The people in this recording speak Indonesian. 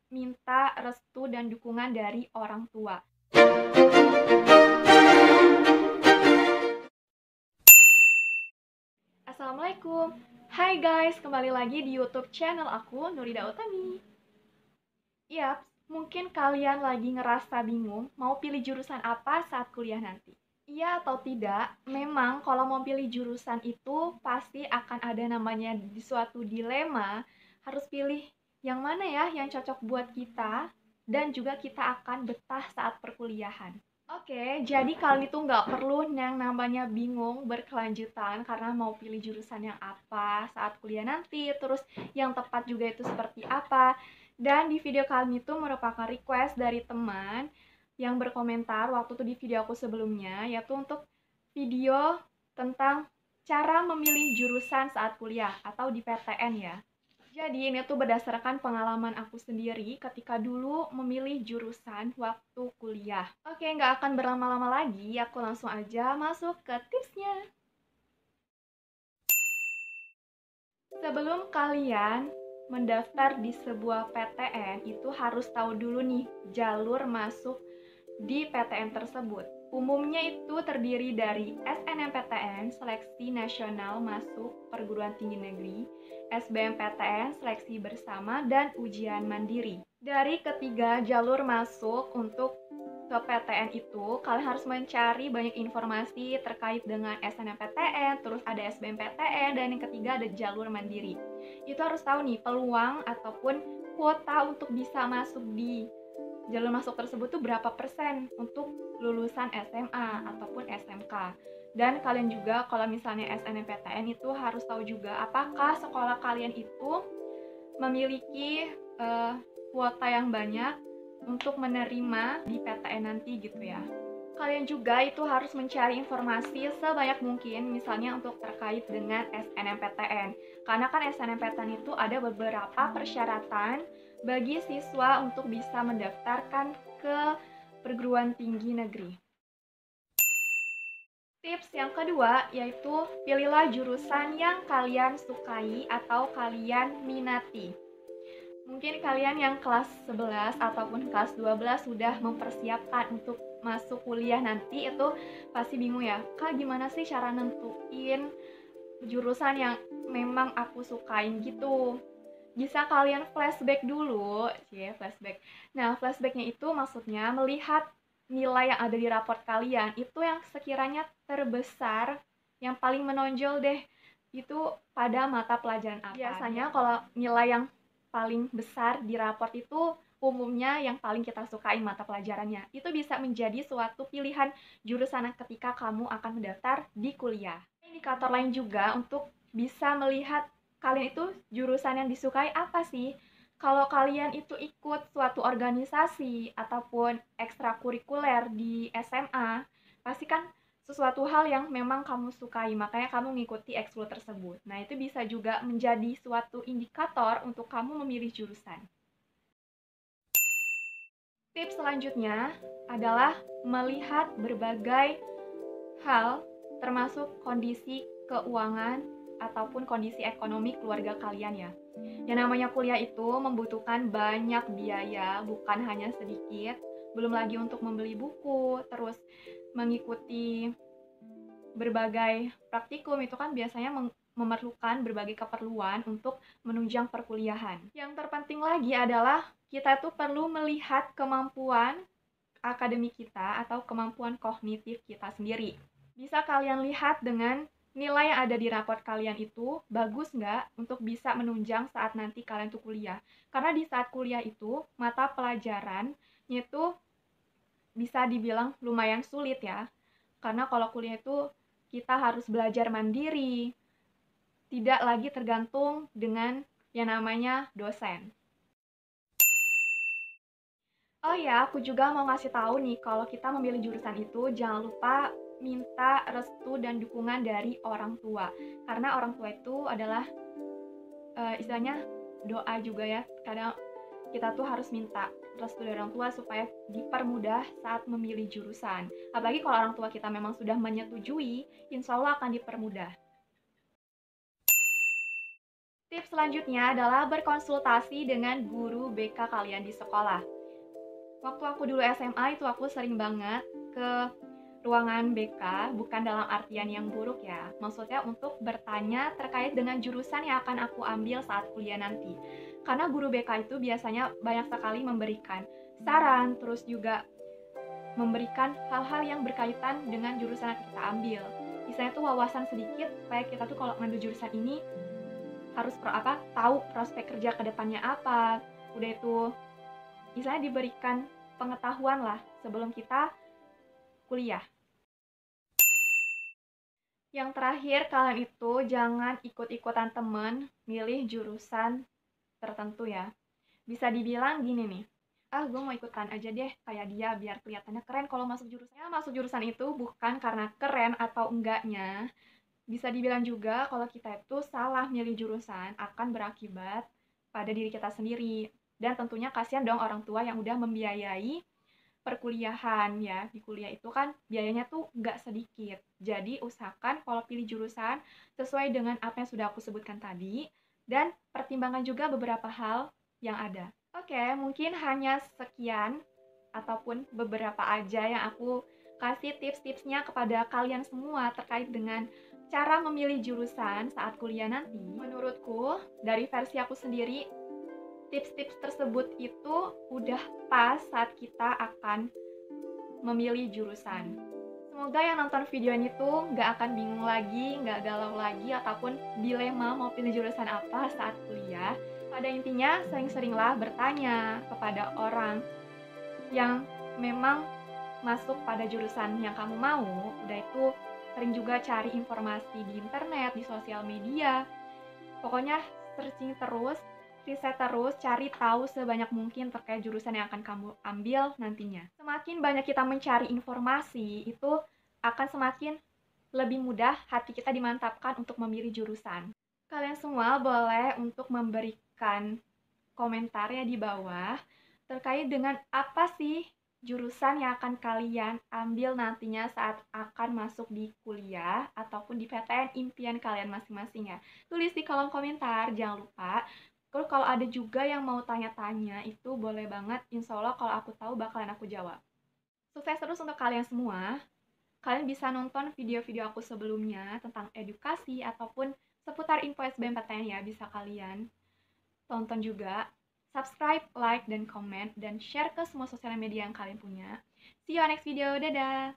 minta restu dan dukungan dari orang tua. Assalamualaikum. Hai guys, kembali lagi di YouTube channel aku, Nurida Utami. Yap, mungkin kalian lagi ngerasa bingung mau pilih jurusan apa saat kuliah nanti. Iya atau tidak, memang kalau mau pilih jurusan itu pasti akan ada namanya di suatu dilema, harus pilih yang mana ya yang cocok buat kita, dan juga kita akan betah saat perkuliahan. Oke, jadi kalian itu nggak perlu yang namanya bingung berkelanjutan karena mau pilih jurusan yang apa saat kuliah nanti, terus yang tepat juga itu seperti apa. Dan di video kali ini tuh merupakan request dari teman yang berkomentar waktu itu di video aku sebelumnya, yaitu untuk video tentang cara memilih jurusan saat kuliah atau di PTN ya. Jadi ini tuh berdasarkan pengalaman aku sendiri ketika dulu memilih jurusan waktu kuliah. Oke, nggak akan berlama-lama lagi, aku langsung aja masuk ke tipsnya. Sebelum kalian mendaftar di sebuah PTN, itu harus tahu dulu nih jalur masuk di PTN tersebut. Umumnya itu terdiri dari SNMPTN, Seleksi Nasional Masuk Perguruan Tinggi Negeri, SBMPTN, Seleksi Bersama, dan Ujian Mandiri. Dari ketiga jalur masuk untuk ke PTN itu, kalian harus mencari banyak informasi terkait dengan SNMPTN, terus ada SBMPTN, dan yang ketiga ada jalur mandiri. Itu harus tahu nih peluang ataupun kuota untuk bisa masuk di jalur masuk tersebut tuh berapa persen untuk lulusan SMA ataupun SMK. Dan kalian juga kalau misalnya SNMPTN itu harus tahu juga apakah sekolah kalian itu memiliki kuota yang banyak untuk menerima di PTN nanti gitu ya. Kalian juga itu harus mencari informasi sebanyak mungkin misalnya untuk terkait dengan SNMPTN. Karena kan SNMPTN itu ada beberapa persyaratan bagi siswa untuk bisa mendaftarkan ke perguruan tinggi negeri. Tips yang kedua yaitu pilihlah jurusan yang kalian sukai atau kalian minati. Mungkin kalian yang kelas 11 ataupun kelas 12 sudah mempersiapkan untuk masuk kuliah nanti itu pasti bingung ya, Kak gimana sih cara nentuin jurusan yang memang aku sukain gitu. Bisa kalian flashback dulu, flashback. Nah, flashbacknya itu maksudnya melihat nilai yang ada di raport kalian, itu yang sekiranya terbesar, yang paling menonjol deh, itu pada mata pelajaran apa. Biasanya kalau nilai yang paling besar di raport itu umumnya yang paling kita sukai mata pelajarannya. Itu bisa menjadi suatu pilihan jurusan ketika kamu akan mendaftar di kuliah. Indikator lain juga untuk bisa melihat kalian itu jurusan yang disukai apa sih? Kalau kalian itu ikut suatu organisasi ataupun ekstrakurikuler di SMA, pasti kan sesuatu hal yang memang kamu sukai, makanya kamu mengikuti ekskul tersebut. Nah, itu bisa juga menjadi suatu indikator untuk kamu memilih jurusan. Tips selanjutnya adalah melihat berbagai hal termasuk kondisi keuangan ataupun kondisi ekonomi keluarga kalian ya. Yang namanya kuliah itu membutuhkan banyak biaya, bukan hanya sedikit. Belum lagi untuk membeli buku, terus mengikuti berbagai praktikum itu kan biasanya memerlukan berbagai keperluan untuk menunjang perkuliahan. Yang terpenting lagi adalah kita tuh perlu melihat kemampuan akademik kita atau kemampuan kognitif kita sendiri. Bisa kalian lihat dengan nilai yang ada di raport kalian itu bagus nggak untuk bisa menunjang saat nanti kalian tuh kuliah. Karena di saat kuliah itu, mata pelajarannya itu bisa dibilang lumayan sulit ya. Karena kalau kuliah itu kita harus belajar mandiri, tidak lagi tergantung dengan yang namanya dosen. Oh ya, aku juga mau ngasih tahu nih, kalau kita memilih jurusan itu, jangan lupa minta restu dan dukungan dari orang tua. Karena orang tua itu adalah istilahnya doa juga ya. Kadang kita tuh harus minta restu dari orang tua supaya dipermudah saat memilih jurusan. Apalagi kalau orang tua kita memang sudah menyetujui, insya Allah akan dipermudah. Tips selanjutnya adalah berkonsultasi dengan guru BK kalian di sekolah. Waktu aku dulu SMA itu aku sering banget ke ruangan BK, bukan dalam artian yang buruk ya. Maksudnya untuk bertanya terkait dengan jurusan yang akan aku ambil saat kuliah nanti. Karena guru BK itu biasanya banyak sekali memberikan saran, terus juga memberikan hal-hal yang berkaitan dengan jurusan yang kita ambil. Misalnya tuh wawasan sedikit supaya kita tuh kalau ngambil jurusan ini harus tahu prospek kerja ke depannya apa. Udah itu misalnya diberikan pengetahuan lah sebelum kita kuliah. Yang terakhir, kalian itu jangan ikut-ikutan temen milih jurusan tertentu ya. Bisa dibilang gini nih, gue mau ikutkan aja deh kayak dia biar kelihatannya keren kalau masuk jurusannya. Masuk jurusan itu bukan karena keren atau enggaknya. Bisa dibilang juga kalau kita itu salah milih jurusan akan berakibat pada diri kita sendiri. Dan tentunya kasihan dong orang tua yang udah membiayai perkuliahan ya. Di kuliah itu kan biayanya tuh nggak sedikit. Jadi usahakan kalau pilih jurusan sesuai dengan apa yang sudah aku sebutkan tadi. Dan pertimbangkan juga beberapa hal yang ada. Oke, mungkin hanya sekian ataupun beberapa aja yang aku kasih tips-tipsnya kepada kalian semua terkait dengan cara memilih jurusan saat kuliah nanti. Menurutku, dari versi aku sendiri, tips-tips tersebut itu udah pas saat kita akan memilih jurusan. Semoga yang nonton video ini tuh nggak akan bingung lagi, nggak galau lagi, ataupun dilema mau pilih jurusan apa saat kuliah. Pada intinya, sering-seringlah bertanya kepada orang yang memang masuk pada jurusan yang kamu mau. Udah itu sering juga cari informasi di internet, di sosial media. Pokoknya searching terus, riset terus, cari tahu sebanyak mungkin terkait jurusan yang akan kamu ambil nantinya. Semakin banyak kita mencari informasi, itu akan semakin lebih mudah hati kita dimantapkan untuk memilih jurusan. Kalian semua boleh untuk memberikan komentarnya di bawah terkait dengan apa sih jurusan yang akan kalian ambil nantinya saat akan masuk di kuliah ataupun di PTN impian kalian masing-masing ya. Tulis di kolom komentar, jangan lupa. Kalau ada juga yang mau tanya-tanya, itu boleh banget. Insya Allah kalau aku tahu bakalan aku jawab. Sukses terus untuk kalian semua. Kalian bisa nonton video-video aku sebelumnya tentang edukasi ataupun seputar info SBMPTN ya, bisa kalian tonton juga. Subscribe, like, dan komen, dan share ke semua sosial media yang kalian punya. See you on next video, dadah!